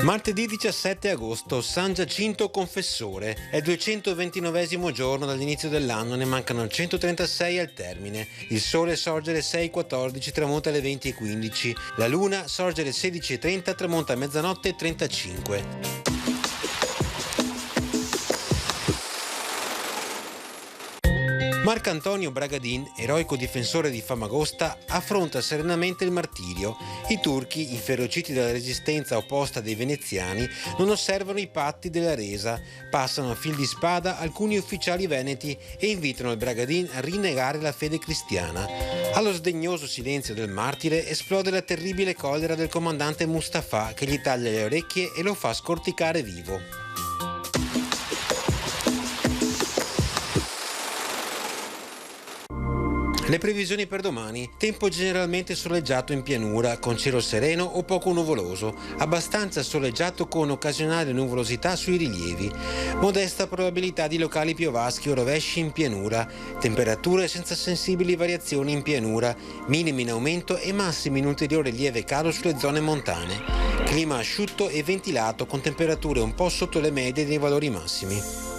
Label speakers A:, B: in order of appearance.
A: Martedì 17 agosto, San Giacinto Confessore. È il 229esimo giorno dall'inizio dell'anno, ne mancano 136 al termine. Il sole sorge alle 6:14, tramonta alle 20:15. La luna sorge alle 16:30, tramonta a mezzanotte e 35. Marcantonio Bragadin, eroico difensore di Famagosta, affronta serenamente il martirio. I turchi, inferociti dalla resistenza opposta dei veneziani, non osservano i patti della resa, passano a fil di spada alcuni ufficiali veneti e invitano il Bragadin a rinnegare la fede cristiana. Allo sdegnoso silenzio del martire esplode la terribile collera del comandante Mustafa, che gli taglia le orecchie e lo fa scorticare vivo. Le previsioni per domani: tempo generalmente soleggiato in pianura, con cielo sereno o poco nuvoloso, abbastanza soleggiato con occasionale nuvolosità sui rilievi, modesta probabilità di locali piovaschi o rovesci in pianura, temperature senza sensibili variazioni in pianura, minimi in aumento e massimi in ulteriore lieve calo sulle zone montane, clima asciutto e ventilato con temperature un po' sotto le medie dei valori massimi.